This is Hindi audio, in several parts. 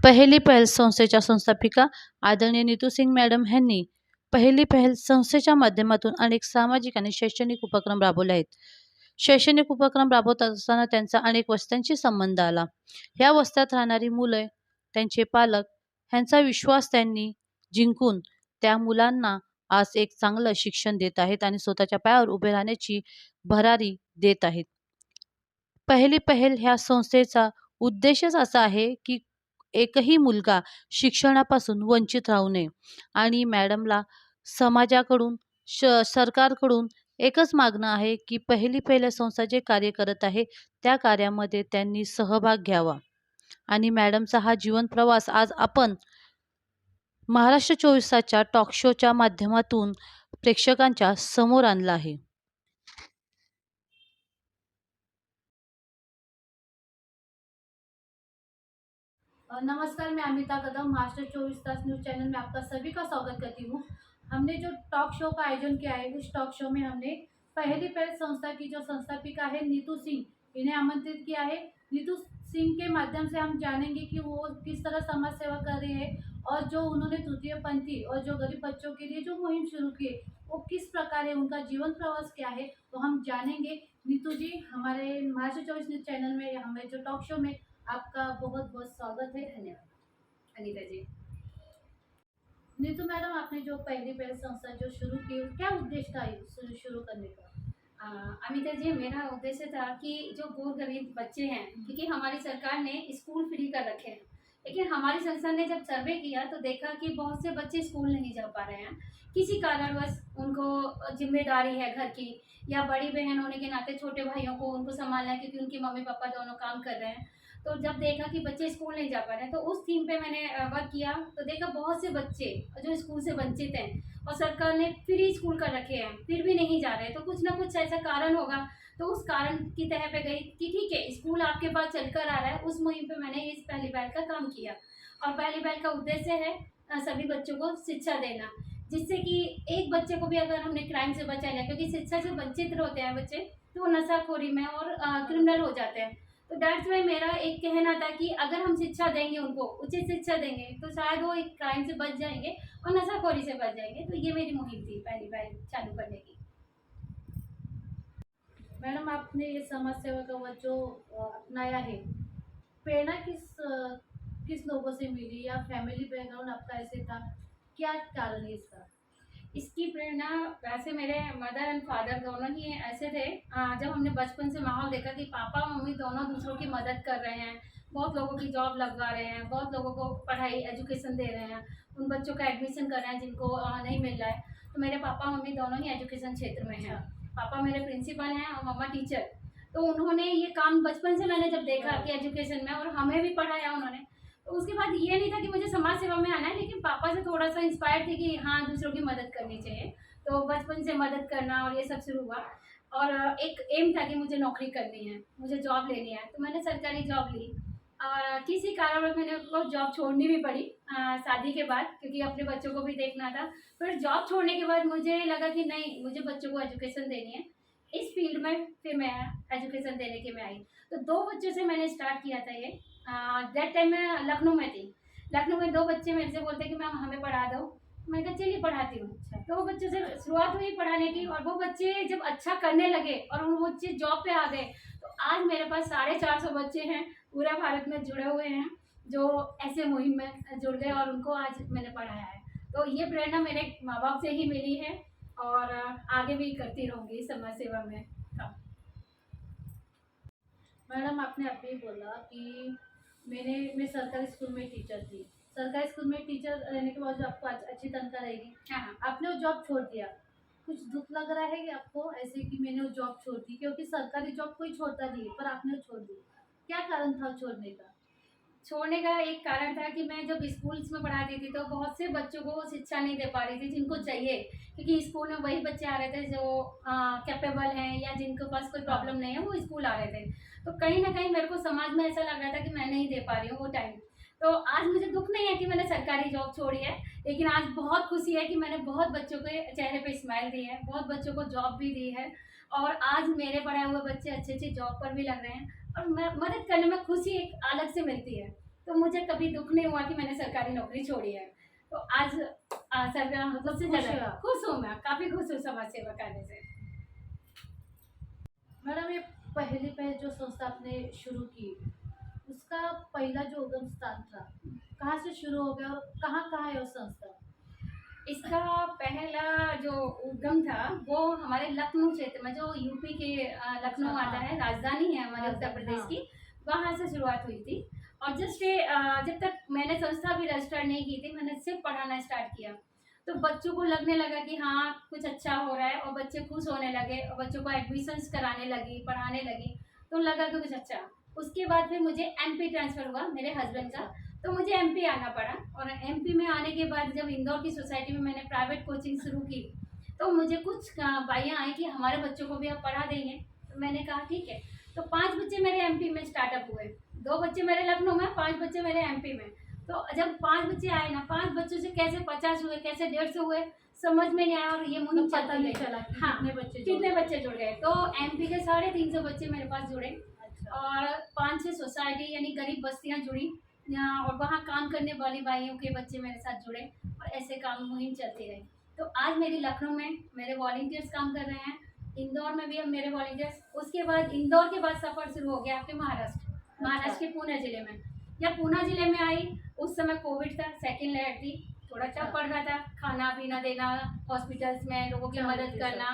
पहिली पहल संस्थेच्या संस्थापिका आदरणीय नीतू सिंग मॅडम यांनी पहिली पहल संस्थेच्या माध्यमातून अनेक सामाजिक आणि शैक्षणिक उपक्रम राबवले आहेत. शैक्षणिक उपक्रम राबवत असताना त्यांचा अनेक वस्त्यांशी संबंध आला. या वस्त्यात राहणारी मुले, त्यांचे पालक ह्यांचा विश्वास त्यांनी जिंकून त्या मुलांना आज एक चांगलं शिक्षण देत आहेत आणि स्वतःच्या पायावर उभे राहण्याची भरारी देत आहेत. पहिली पहल ह्या संस्थेचा उद्देशच असा आहे की एकही मुलगा शिक्षणापासून वंचित राहू नये आणि मॅडमला समाजाकडून सरकारकडून एकच मागणं आहे की पहिली पहल संस्था जे कार्य करत आहे त्या कार्यामध्ये त्यांनी सहभाग घ्यावा. आणि मॅडमचा हा जीवन प्रवास आज आपण महाराष्ट्र 24 तासच्या टॉक शोच्या माध्यमातून प्रेक्षकांच्या समोर आणला आहे. नमस्कार, मैं अमिता कदम महाराष्ट्र 24 तास न्यूज़ चैनल में आपका सभी का स्वागत करती हूँ। हमने जो टॉक शो का आयोजन किया है, उस टॉक शो में हमने पहली पहल संस्था की जो संस्थापिका है नीतू सिंह, इन्हें आमंत्रित किया है। नीतू सिंह के माध्यम से हम जानेंगे कि वो किस तरह समाज सेवा कर रहे हैं और जो उन्होंने तृतीय पंथी और जो गरीब बच्चों के लिए जो मुहिम शुरू की है वो किस प्रकार है, उनका जीवन प्रवास क्या है, तो हम जानेंगे। नीतू जी, हमारे महाराष्ट्र 24 न्यूज़ चैनल में हमें जो टॉक शो में आपका बहुत बहुत स्वागत है। धन्यवाद अनीता जी। नीतू मैडम, आपने जो पहली पहल संस्था जो शुरू की, क्या उद्देश्य था शुरू करने का? अमिता जी, मेरा उद्देश्य था कि जो गौर गरीब बच्चे हैं, क्योंकि हमारी सरकार ने स्कूल फ्री कर रखे हैं, लेकिन हमारी संस्था ने जब सर्वे किया तो देखा कि बहुत से बच्चे स्कूल नहीं जा पा रहे हैं। किसी कारणवश उनको जिम्मेदारी है घर की, या बड़ी बहन होने के नाते छोटे भाइयों को उनको संभालना है क्योंकि उनके मम्मी पापा दोनों काम कर रहे हैं। तो जब देखा कि बच्चे स्कूल नहीं जा पा रहे हैं तो उस थीम पे मैंने वर्क किया। तो देखा बहुत से बच्चे जो स्कूल से वंचित हैं और सरकार ने फ्री स्कूल कर रखे हैं, फिर भी नहीं जा रहे, तो कुछ ना कुछ ऐसा कारण होगा। तो उस कारण की तह पे गई कि ठीक है, स्कूल आपके पास चलकर आ रहा है। उस मुहिम पे मैंने इस पहली पहल का काम किया और पहली पहल का उद्देश्य है सभी बच्चों को शिक्षा देना, जिससे कि एक बच्चे को भी अगर हमने क्राइम से बचा लिया, क्योंकि शिक्षा से वंचित होते हैं बच्चे तो वो नशाखोरी में और क्रिमिनल हो जाते हैं। तो दैट्स वाई मेरा एक कहना था कि अगर हम शिक्षा देंगे, उनको उचित शिक्षा देंगे, तो शायद वो एक क्राइम से बच जाएंगे और नशाखोरी से बच जाएंगे। तो ये मेरी मुहिम थी पहली पहल चालू करने की। मैडम, आपने ये समाज सेवा का वो जो अपनाया है, प्रेरणा किस लोगों से मिली या फैमिली बैकग्राउंड आपका ऐसे था, क्या कारण है इसका? इसकी प्रेरणा वैसे मेरे मदर एंड फादर दोनों ही ऐसे थे। जब हमने बचपन से माहौल देखा कि पापा मम्मी दोनों दूसरों की मदद कर रहे हैं, बहुत लोगों की जॉब लगवा रहे हैं, बहुत लोगों को पढ़ाई एजुकेशन दे रहे हैं, उन बच्चों का एडमिशन कर रहे हैं जिनको नहीं मिल रहा है। तो मेरे पापा मम्मी दोनों ही एजुकेशन क्षेत्र में हैं। पापा मेरे प्रिंसिपल हैं और मम्मा टीचर। तो उन्होंने ये काम बचपन से मैंने जब देखा कि एजुकेशन में, और हमें भी पढ़ाया उन्होंने, तो उसके बाद ये नहीं था कि मुझे समाज सेवा में आना है, लेकिन पापा से थोड़ा सा इंस्पायर थी कि हाँ, दूसरों की मदद करनी चाहिए। तो बचपन से मदद करना और ये सब शुरू हुआ और एक एम था कि मुझे नौकरी करनी है, मुझे जॉब लेनी है। तो मैंने सरकारी जॉब ली और किसी कारणवश मैंने वो जॉब छोड़नी भी पड़ी शादी के बाद, क्योंकि अपने बच्चों को भी देखना था। फिर जॉब छोड़ने के बाद मुझे लगा कि नहीं, मुझे बच्चों को एजुकेशन देनी है। इस फील्ड में फिर मैं एजुकेशन देने के में आई। तो 2 बच्चों से मैंने स्टार्ट किया था ये। दैट टाइम मैं लखनऊ में थी। लखनऊ में 2 बच्चे मेरे से बोलते कि मैम हमें पढ़ा दो। मैं कहा चलिए पढ़ाती हूँ। तो वो बच्चों से शुरुआत हुई पढ़ाने की और वो बच्चे जब अच्छा करने लगे और वो बच्चे जॉब पे आ गए, तो आज मेरे पास 450 बच्चे हैं पूरा भारत में जुड़े हुए हैं, जो ऐसे मुहिम में जुड़ गए और उनको आज मैंने पढ़ाया है। तो ये प्रेरणा मेरे माँ बाप से ही मिली है और आगे भी करती रहूँगी समाज सेवा में काम। मैडम, आपने अभी बोला कि मैं सरकारी स्कूल में टीचर थी। सरकारी स्कूल में टीचर रहने के बाद जो आपको अच्छी तनख्वाह रहेगी, हाँ, आपने वो जॉब छोड़ दिया, कुछ दुख लग रहा है कि आपको ऐसे कि मैंने वो जॉब छोड़ दी? क्योंकि सरकारी जॉब कोई छोड़ता नहीं है, पर आपने वो छोड़ दी, क्या कारण था छोड़ने का? छोड़ने का एक कारण था कि मैं जब स्कूल्स में पढ़ाती थी तो बहुत से बच्चों को शिक्षा नहीं दे पा रही थी जिनको चाहिए, क्योंकि स्कूल में वही बच्चे आ रहे थे जो कैपेबल हैं या जिनके पास कोई प्रॉब्लम नहीं है, वो स्कूल आ रहे थे। तो कहीं ना कहीं मेरे को समाज में ऐसा लग रहा था कि मैं नहीं दे पा रही हूँ वो टाइम। तो आज मुझे दुख नहीं है कि मैंने सरकारी जॉब छोड़ी है, लेकिन आज बहुत खुशी है कि मैंने बहुत बच्चों के चेहरे पे स्माइल दी है, बहुत बच्चों को जॉब भी दी है और आज मेरे पढ़ाए हुए बच्चे अच्छे अच्छे जॉब पर भी लग रहे हैं और मदद करने में खुशी एक अलग से मिलती है। तो मुझे कभी दुख नहीं हुआ कि मैंने सरकारी नौकरी छोड़ी है। तो आज सरकार मतलब से खुश ज़्यादा हो आप? खुश हूँ, मैं काफ़ी खुश हूँ समाज सेवा करने से। मैडम ये पहली पहल जो संस्था आपने शुरू की, उसका पहला जो उद्गम स्थान था, कहाँ से शुरू हो गया और कहाँ है वो संस्था? इसका पहला जो उद्गम था वो हमारे लखनऊ क्षेत्र में, जो यूपी के लखनऊ अच्छा, आता हाँ। है, राजधानी है हमारे उत्तर राजधानी, प्रदेश हाँ। की, वहाँ से शुरुआत हुई थी। और जस्ट जब तक मैंने संस्था भी रजिस्टर नहीं की थी, मैंने सिर्फ पढ़ाना स्टार्ट किया, तो बच्चों को लगने लगा कि हाँ कुछ अच्छा हो रहा है, और बच्चे खुश होने लगे और बच्चों को एडमिशन्स कराने लगी, पढ़ाने लगी, तो लगा कि कुछ अच्छा। उसके बाद फिर मुझे एमपी ट्रांसफ़र हुआ मेरे हस्बैंड का, तो मुझे एमपी आना पड़ा। और एमपी में आने के बाद जब इंदौर की सोसाइटी में मैंने प्राइवेट कोचिंग शुरू की, तो मुझे कुछ बाइयाँ आई कि हमारे बच्चों को भी आप पढ़ा देंगे। तो मैंने कहा ठीक है। तो 5 बच्चे मेरे एमपी में स्टार्टअप हुए, 2 बच्चे मेरे लखनऊ में, 5 बच्चे मेरे एमपी में। तो जब 5 बच्चे आए ना, 5 बच्चों से कैसे 50 हुए, कैसे 150 हुए, समझ में नहीं आया, और ये मुहिम तो पता चलती नहीं गई। चला कि हाँ, कितने बच्चे कितने बच्चे जुड़ गए। तो एमपी के 350 बच्चे मेरे पास जुड़े, अच्छा, और 5-6 सोसाइटी यानी गरीब बस्तियाँ जुड़ी, और वहाँ काम करने वाली बाइयों के बच्चे मेरे साथ जुड़े, और ऐसे काम मुहिम चलती रही। तो आज मेरी लखनऊ में मेरे वॉलंटियर्स काम कर रहे हैं, इंदौर में भी अब मेरे वॉलंटियर्स। उसके बाद इंदौर के बाद सफ़र शुरू हो गया आपके महाराष्ट्र के पुणे ज़िले में। जब पुणे ज़िले में आई, उस समय कोविड था, सेकेंड लहर थी, थोड़ा टफ पड़ रहा था, खाना पीना देना, हॉस्पिटल्स में लोगों की मदद करना,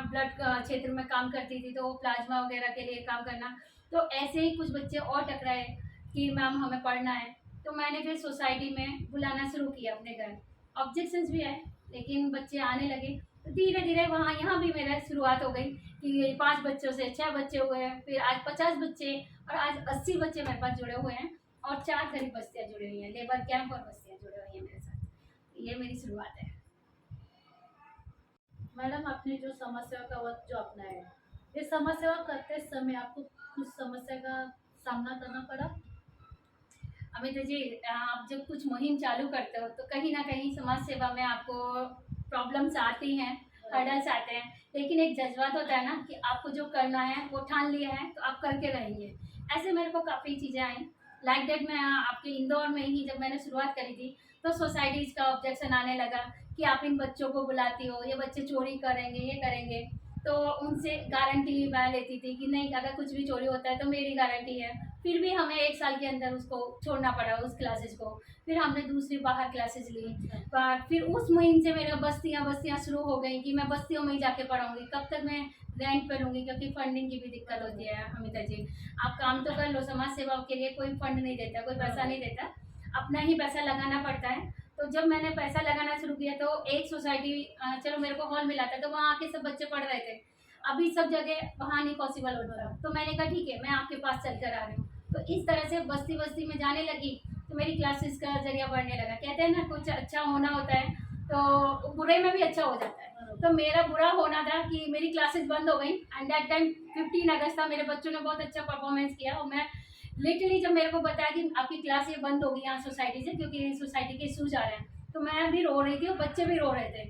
ब्लड क्षेत्र में काम करती थी तो प्लाज्मा वगैरह के लिए काम करना। तो ऐसे ही कुछ बच्चे और टकराए कि मैम हमें पढ़ना है, तो मैंने फिर सोसाइटी में बुलाना शुरू किया अपने घर। ऑब्जेक्शंस भी आए, लेकिन बच्चे आने लगे, तो धीरे धीरे वहाँ यहाँ भी मेरा शुरुआत हो गई कि 5 बच्चों से 6 बच्चे हुए, फिर आज 50 बच्चे, और आज 80 बच्चे मेरे पास जुड़े हुए हैं, और 4 गरीब बस्तियाँ जुड़ी हुई हैं, लेबर कैंप और बस्तियाँ जुड़ी हुई हैं मेरे साथ। ये मेरी शुरुआत है। मैडम आपने जो समाज सेवा का वर्क जो अपनाया, ये समाज सेवा करते समय आपको कुछ समस्या का सामना करना पड़ा? अमिता जी, आप जब कुछ मुहिम चालू करते हो तो कहीं ना कहीं समाज सेवा में आपको प्रॉब्लम्स आती हैं, हर्डल्स आते हैं, लेकिन एक जज्बात होता है ना कि आपको जो करना है वो ठान लिया है तो आप करके रहेंगे। ऐसे मेरे को काफ़ी चीज़ें आई, लाइक दैट मैं आपके इंदौर में ही जब मैंने शुरुआत करी थी, तो सोसाइटीज़ का ऑब्जेक्शन आने लगा कि आप इन बच्चों को बुलाती हो, ये बच्चे चोरी करेंगे, ये करेंगे। तो उनसे गारंटी मैं लेती थी कि नहीं, अगर कुछ भी चोरी होता है तो मेरी गारंटी है। फिर भी हमें 1 साल के अंदर उसको छोड़ना पड़ा, उस क्लासेस को। फिर हमने दूसरी बाहर क्लासेस ली, पर फिर उस मुहिम से मेरे बस्तियाँ शुरू हो गई कि मैं बस्तियों में ही जाके पढ़ाऊँगी। कब तक मैं रेंट पे लूँगी, क्योंकि फंडिंग की भी दिक्कत होती है अमिता जी। आप काम तो कर लो, समाज सेवा के लिए कोई फंड नहीं देता, कोई पैसा नहीं देता, अपना ही पैसा लगाना पड़ता है। तो जब मैंने पैसा लगाना शुरू किया तो एक सोसाइटी, चलो मेरे को हॉल मिला था, तो वहाँ आके सब बच्चे पढ़ रहे थे। अभी सब जगह वहाँ नहीं पॉसिबल होता, तो मैंने कहा ठीक है, मैं आपके पास चल कर आ रही हूँ। तो इस तरह से बस्ती बस्ती में जाने लगी, तो मेरी क्लासेस का जरिया बढ़ने लगा। कहते हैं ना, कुछ अच्छा होना होता है तो बुरे में भी अच्छा हो जाता है। तो मेरा बुरा होना था कि मेरी क्लासेस बंद हो गई, एंड दैट टाइम 15 अगस्त था, मेरे बच्चों ने बहुत अच्छा परफॉर्मेंस किया, और मैं लिटरली जब मेरे को बताया कि आपकी क्लास ये बंद होगी यहाँ सोसाइटी से, क्योंकि सोसाइटी के इशूज आ रहे हैं, तो मैं भी रो रही थी और बच्चे भी रो रहे थे।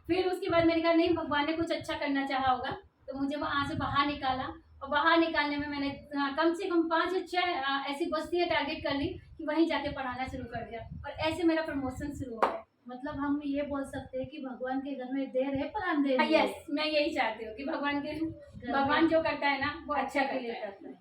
फिर उसके बाद मैंने कहा नहीं, भगवान ने कुछ अच्छा करना चाहा होगा, तो मुझे वहाँ से बाहर निकाला, और बाहर निकालने में मैंने कम से कम 5 या 6 ऐसी बस्तियाँ टारगेट कर ली कि वहीं जाके पढ़ाना शुरू कर दिया, और ऐसे मेरा प्रमोशन शुरू हो गया। मतलब हम ये बोल सकते हैं कि भगवान के घर में देर है पर अंधेर नहीं है। यस, मैं यही चाहती हूँ कि भगवान घर में जो करता है ना वो अच्छा के लिए करता है। करता है।